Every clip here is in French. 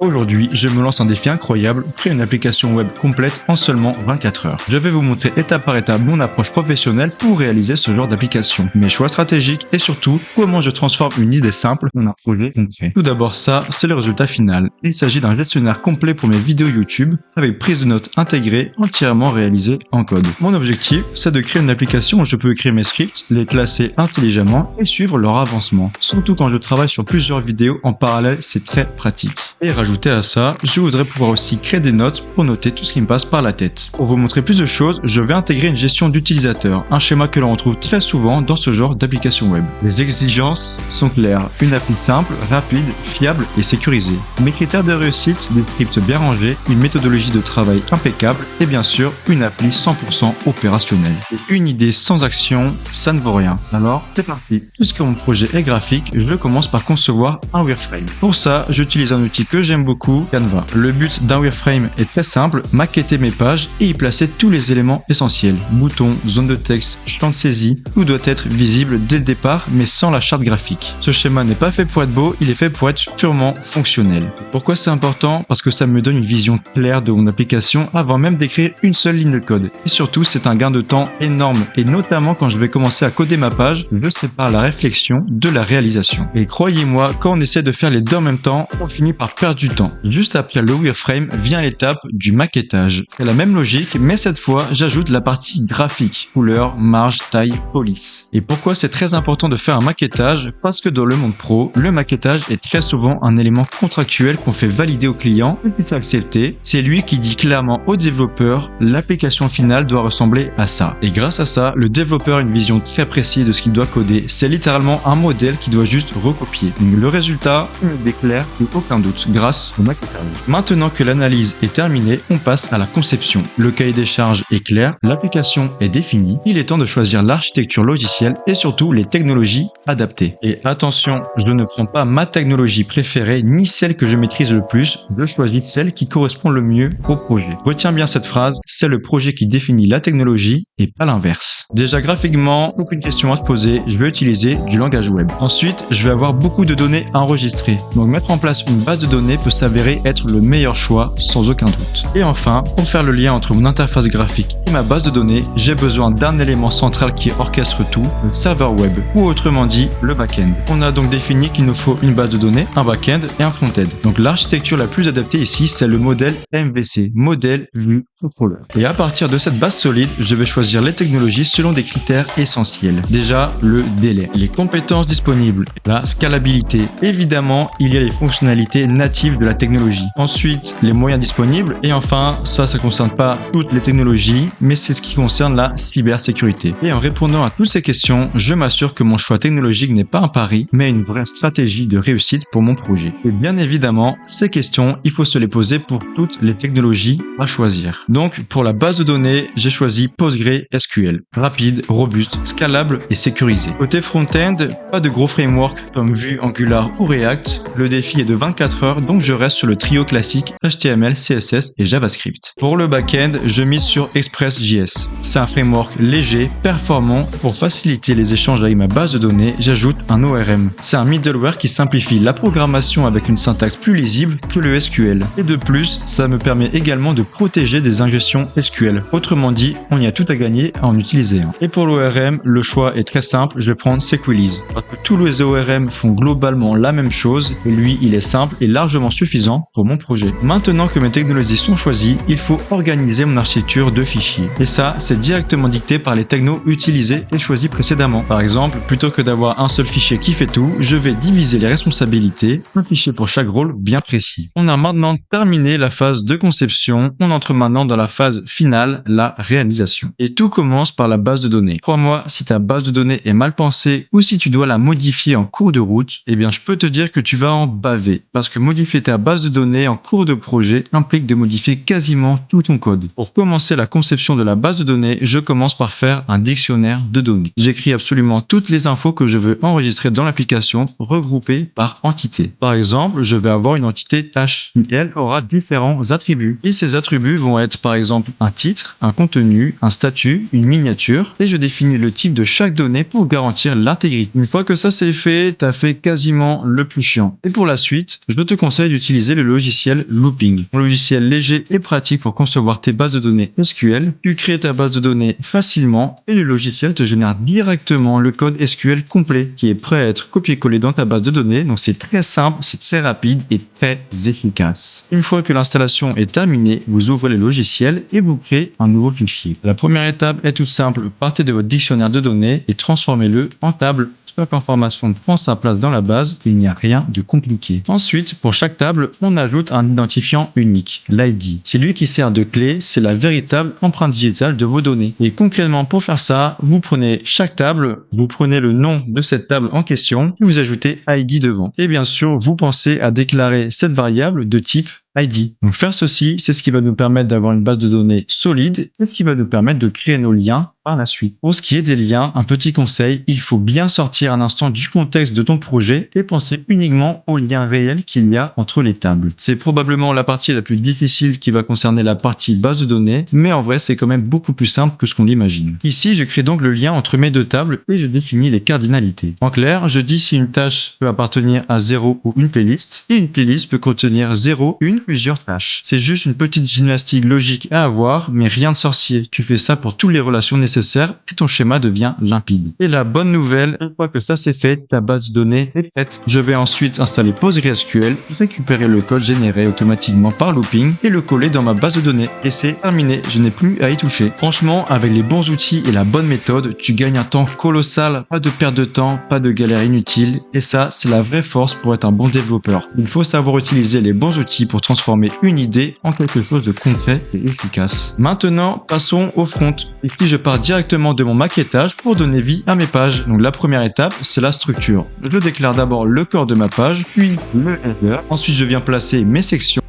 Aujourd'hui, je me lance un défi incroyable, créer une application web complète en seulement 24 heures. Je vais vous montrer étape par étape mon approche professionnelle pour réaliser ce genre d'application, mes choix stratégiques et surtout comment je transforme une idée simple en un projet concret. Tout d'abord ça, c'est le résultat final. Il s'agit d'un gestionnaire complet pour mes vidéos YouTube avec prise de notes intégrée entièrement réalisée en code. Mon objectif, c'est de créer une application où je peux écrire mes scripts, les classer intelligemment et suivre leur avancement. Surtout quand je travaille sur plusieurs vidéos en parallèle, c'est très pratique. Et rajouter à ça, je voudrais pouvoir aussi créer des notes pour noter tout ce qui me passe par la tête. Pour vous montrer plus de choses, je vais intégrer une gestion d'utilisateur, un schéma que l'on retrouve très souvent dans ce genre d'application web. Les exigences sont claires, une appli simple, rapide, fiable et sécurisée. Mes critères de réussite, des scripts bien rangés, une méthodologie de travail impeccable et bien sûr une appli 100% opérationnelle. Et une idée sans action, ça ne vaut rien. Alors, c'est parti. Puisque mon projet est graphique, je commence par concevoir un wireframe. Pour ça, j'utilise un outil que j'aime beaucoup, Canva. Le but d'un wireframe est très simple, maqueter mes pages et y placer tous les éléments essentiels. Boutons, zone de texte, champ de saisie, tout doit être visible dès le départ mais sans la charte graphique. Ce schéma n'est pas fait pour être beau, il est fait pour être purement fonctionnel. Pourquoi c'est important? Parce que ça me donne une vision claire de mon application avant même d'écrire une seule ligne de code. Et surtout, c'est un gain de temps énorme et notamment quand je vais commencer à coder ma page, je sépare la réflexion de la réalisation. Et croyez-moi, quand on essaie de faire les deux en même temps, on finit par perdre du temps. Juste après le wireframe vient l'étape du maquettage. C'est la même logique, mais cette fois, j'ajoute la partie graphique, couleur, marge, taille, police. Et pourquoi c'est très important de faire un maquettage? Parce que dans le monde pro, le maquettage est très souvent un élément contractuel qu'on fait valider au client et qui s'est accepté. C'est lui qui dit clairement au développeur, l'application finale doit ressembler à ça. Et grâce à ça, le développeur a une vision très précise de ce qu'il doit coder. C'est littéralement un modèle qu'il doit juste recopier. Le résultat, une idée claire et aucun doute grâce au maquettage. Maintenant que l'analyse est terminée, on passe à la conception. Le cahier des charges est clair, l'application est définie. Il est temps de choisir l'architecture logicielle et surtout les technologies adaptées. Et attention, je ne prends pas ma technologie préférée ni celle que je maîtrise le plus, je choisis celle qui correspond le mieux au projet. Retiens bien cette phrase, c'est le projet qui définit la technologie et pas l'inverse. Déjà graphiquement, aucune question à se poser, je vais utiliser du langage web. Ensuite, je vais avoir beaucoup de données à enregistrer. Donc mettre en place une base de données peut s'avérer être le meilleur choix sans aucun doute. Et enfin, pour faire le lien entre mon interface graphique et ma base de données, j'ai besoin d'un élément central qui orchestre tout, le serveur web, ou autrement dit, le back-end. On a donc défini qu'il nous faut une base de données, un back-end et un front-end. Donc l'architecture la plus adaptée ici, c'est le modèle MVC, Model View Controller. Et à partir de cette base solide, je vais choisir les technologies selon des critères essentiels. Déjà, le délai, les compétences disponibles, la scalabilité. Évidemment, il y a les fonctionnalités natives de la technologie. Ensuite, les moyens disponibles. Et enfin, ça concerne pas toutes les technologies, mais c'est ce qui concerne la cybersécurité. Et en répondant à toutes ces questions, je m'assure que mon choix technologique n'est pas un pari, mais une vraie stratégie de réussite pour mon projet. Et bien évidemment, ces questions, il faut se les poser pour toutes les technologies à choisir. Donc, pour la base de données, j'ai choisi PostgreSQL. Rapide, robuste, scalable et sécurisé. Côté front-end, pas de gros framework comme Vue, Angular ou React. Le défi est de 24 heures, donc je reste sur le trio classique HTML, CSS et JavaScript. Pour le back-end, je mise sur Express.js. C'est un framework léger, performant. Pour faciliter les échanges avec ma base de données, j'ajoute un ORM. C'est un middleware qui simplifie la programmation avec une syntaxe plus lisible que le SQL. Et de plus, ça me permet également de protéger des ingestions SQL. Autrement dit, on y a tout à gagner à en utiliser un. Et pour l'ORM, le choix est très simple, je vais prendre Sequelize. Parce que tous les ORM font globalement la même chose, et lui, il est simple et largement suffisant pour mon projet. Maintenant que mes technologies sont choisies, il faut organiser mon architecture de fichiers. Et ça, c'est directement dicté par les technos utilisés et choisis précédemment. Par exemple, plutôt que d'avoir un seul fichier qui fait tout, je vais diviser les responsabilités, un fichier pour chaque rôle bien précis. On a maintenant terminé la phase de conception, on entre maintenant dans la phase finale, la réalisation. Et tout commence par la base de données. Crois-moi, si ta base de données est mal pensée ou si tu dois la modifier en cours de route, eh bien je peux te dire que tu vas en baver. Parce que modifier ta base de données en cours de projet implique de modifier quasiment tout ton code. Pour commencer la conception de la base de données, je commence par faire un dictionnaire de données. J'écris absolument toutes les infos que je veux enregistrer dans l'application regroupées par entité. Par exemple, je vais avoir une entité tâche qui, elle, aura différents attributs. Et ces attributs vont être par exemple un titre, un contenu, un statut, une miniature. Et je définis le type de chaque donnée pour garantir l'intégrité. Une fois que ça c'est fait, tu as fait quasiment le plus chiant. Et pour la suite, je te conseille d'utiliser le logiciel Looping. Un logiciel léger et pratique pour concevoir tes bases de données SQL. Tu crées ta base de données facilement et le logiciel te génère directement le code SQL complet qui est prêt à être copié-collé dans ta base de données. Donc c'est très simple, c'est très rapide et très efficace. Une fois que l'installation est terminée, vous ouvrez le logiciel et vous créez un nouveau fichier. La première étape est toute simple. Partez de votre dictionnaire de données et transformez-le en table. Chaque information prend sa place dans la base, il n'y a rien de compliqué. Ensuite, pour chaque table, on ajoute un identifiant unique, l'ID. C'est lui qui sert de clé, c'est la véritable empreinte digitale de vos données. Et concrètement, pour faire ça, vous prenez chaque table, vous prenez le nom de cette table en question, et vous ajoutez ID devant. Et bien sûr, vous pensez à déclarer cette variable de type ID. Donc faire ceci, c'est ce qui va nous permettre d'avoir une base de données solide et ce qui va nous permettre de créer nos liens par la suite. Pour ce qui est des liens, un petit conseil, il faut bien sortir un instant du contexte de ton projet et penser uniquement aux liens réels qu'il y a entre les tables. C'est probablement la partie la plus difficile qui va concerner la partie base de données, mais en vrai c'est quand même beaucoup plus simple que ce qu'on l'imagine. Ici, je crée donc le lien entre mes deux tables et je définis les cardinalités. En clair, je dis si une tâche peut appartenir à 0 ou une playlist, et une playlist peut contenir 0, une plusieurs tâches. C'est juste une petite gymnastique logique à avoir, mais rien de sorcier. Tu fais ça pour toutes les relations nécessaires et ton schéma devient limpide. Et la bonne nouvelle, une fois que ça c'est fait, ta base de données est prête. Je vais ensuite installer PostgreSQL, récupérer le code généré automatiquement par Looping et le coller dans ma base de données. Et c'est terminé, je n'ai plus à y toucher. Franchement, avec les bons outils et la bonne méthode, tu gagnes un temps colossal, pas de perte de temps, pas de galère inutile. Et ça, c'est la vraie force pour être un bon développeur. Il faut savoir utiliser les bons outils pour transformer une idée en quelque chose de concret et efficace. Maintenant, passons au front. Ici, je pars directement de mon maquettage pour donner vie à mes pages. Donc la première étape, c'est la structure. Je déclare d'abord le corps de ma page, puis le header. Ensuite, je viens placer mes sections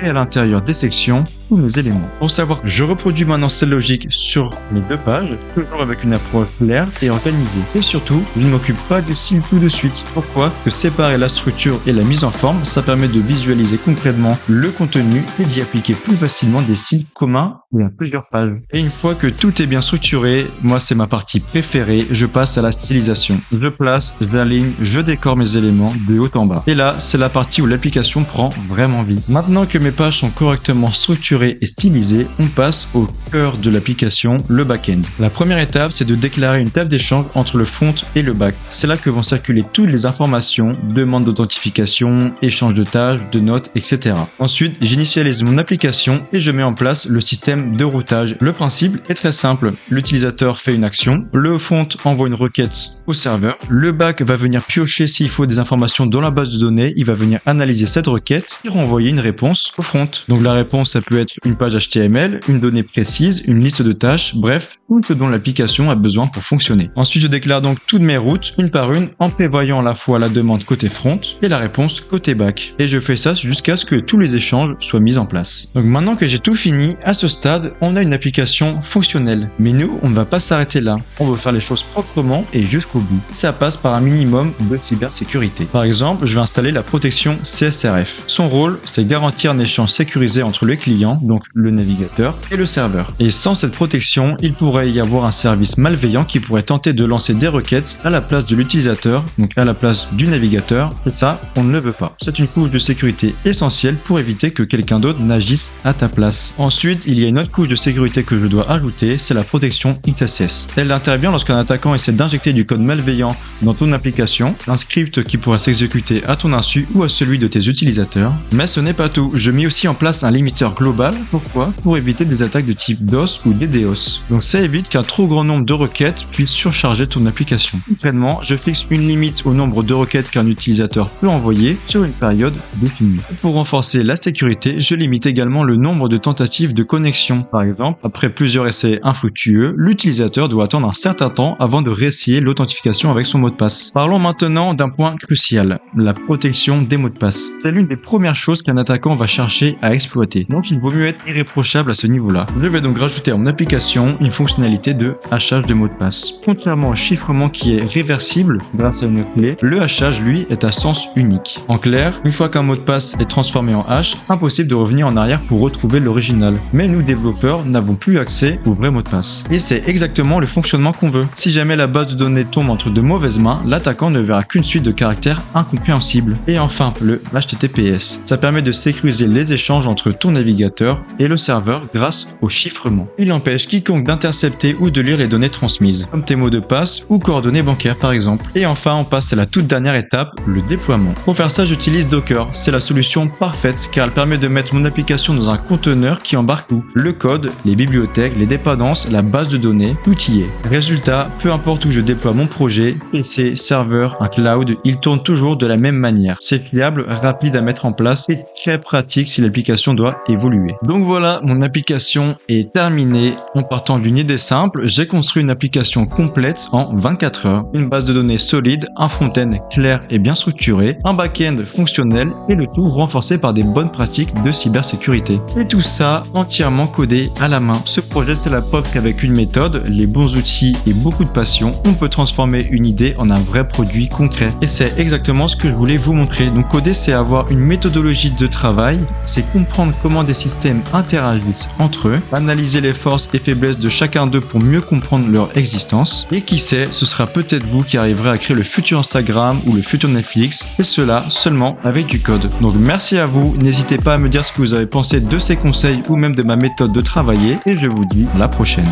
et à l'intérieur des sections, tous mes éléments. Pour savoir que je reproduis maintenant cette logique sur mes deux pages, toujours avec une approche claire et organisée. Et surtout, je ne m'occupe pas des styles tout de suite. Pourquoi? Que séparer la structure et la mise en forme, ça permet de visualiser concrètement le contenu et d'y appliquer plus facilement des styles communs et à plusieurs pages. Et une fois que tout est bien structuré, moi c'est ma partie préférée, je passe à la stylisation. Je place, j'aligne, je décore mes éléments de haut en bas. Et là, c'est la partie où l'application prend vraiment vie. Maintenant que mes pages sont correctement structurées et stylisées, on passe au cœur de l'application, le back-end. La première étape, c'est de déclarer une table d'échange entre le front et le back. C'est là que vont circuler toutes les informations, demandes d'authentification, échange de tâches, de notes, etc. Ensuite, j'initialise mon application et je mets en place le système de routage. Le principe est très simple. L'utilisateur fait une action, le front envoie une requête au serveur, le back va venir piocher s'il faut des informations dans la base de données, il va venir analyser cette requête et renvoyer une réponse au front. Donc la réponse, ça peut être une page HTML, une donnée précise, une liste de tâches, bref, tout ce dont l'application a besoin pour fonctionner. Ensuite, je déclare donc toutes mes routes, une par une, en prévoyant à la fois la demande côté front et la réponse côté back. Et je fais ça jusqu'à ce que tous les échanges soient mis en place. Donc maintenant que j'ai tout fini, à ce stade, on a une application fonctionnelle. Mais nous, on ne va pas s'arrêter là. On veut faire les choses proprement et jusqu'au bout. Ça passe par un minimum de cybersécurité. Par exemple, je vais installer la protection CSRF. Son rôle, c'est garantir un échange sécurisé entre le client, donc le navigateur, et le serveur. Et sans cette protection, il pourrait y avoir un service malveillant qui pourrait tenter de lancer des requêtes à la place de l'utilisateur, donc à la place du navigateur, et ça, on ne le veut pas. C'est une couche de sécurité essentielle pour éviter que quelqu'un d'autre n'agisse à ta place. Ensuite, il y a une autre couche de sécurité que je dois ajouter, c'est la protection XSS. Elle intervient lorsqu'un attaquant essaie d'injecter du code malveillant dans ton application, un script qui pourra s'exécuter à ton insu ou à celui de tes utilisateurs. Mais ce n'est pas tout, je mets aussi en place un limiteur global. Pourquoi? Pour éviter des attaques de type DOS ou DDoS. Donc ça évite qu'un trop grand nombre de requêtes puisse surcharger ton application. Concrètement, je fixe une limite au nombre de requêtes qu'un utilisateur peut envoyer sur une période définie. Pour renforcer la sécurité, je limite également le nombre de tentatives de connexion. Par exemple, après plusieurs essais infructueux, l'utilisateur doit attendre un certain temps avant de réessayer l'authentification avec son mot de passe. Parlons maintenant d'un point crucial, la protection des mots de passe. C'est l'une des premières choses qu'un attaquant va chercher chercher à exploiter. Donc il vaut mieux être irréprochable à ce niveau-là. Je vais donc rajouter à mon application une fonctionnalité de hachage de mots de passe. Contrairement au chiffrement qui est réversible grâce à une clé, le hachage lui est à sens unique. En clair, une fois qu'un mot de passe est transformé en hash, impossible de revenir en arrière pour retrouver l'original. Mais nous développeurs n'avons plus accès au vrai mot de passe. Et c'est exactement le fonctionnement qu'on veut. Si jamais la base de données tombe entre de mauvaises mains, l'attaquant ne verra qu'une suite de caractères incompréhensibles. Et enfin, le HTTPS. Ça permet de sécuriser les échanges entre ton navigateur et le serveur grâce au chiffrement. Il empêche quiconque d'intercepter ou de lire les données transmises, comme tes mots de passe ou coordonnées bancaires par exemple. Et enfin, on passe à la toute dernière étape, le déploiement. Pour faire ça, j'utilise Docker. C'est la solution parfaite car elle permet de mettre mon application dans un conteneur qui embarque tout. Le code, les bibliothèques, les dépendances, la base de données, tout y est. Résultat, peu importe où je déploie mon projet, PC, serveur, un cloud, il tourne toujours de la même manière. C'est fiable, rapide à mettre en place et très pratique si l'application doit évoluer. Donc voilà, mon application est terminée. En partant d'une idée simple, j'ai construit une application complète en 24 heures. Une base de données solide, un front-end clair et bien structuré, un back-end fonctionnel et le tout renforcé par des bonnes pratiques de cybersécurité. Et tout ça entièrement codé à la main. Ce projet, c'est la preuve qu'avec une méthode, les bons outils et beaucoup de passion, on peut transformer une idée en un vrai produit concret. Et c'est exactement ce que je voulais vous montrer. Donc coder, c'est avoir une méthodologie de travail, c'est comprendre comment des systèmes interagissent entre eux, analyser les forces et faiblesses de chacun d'eux pour mieux comprendre leur existence. Et qui sait, ce sera peut-être vous qui arriverez à créer le futur Instagram ou le futur Netflix, et cela seulement avec du code. Donc merci à vous, n'hésitez pas à me dire ce que vous avez pensé de ces conseils ou même de ma méthode de travailler, et je vous dis à la prochaine.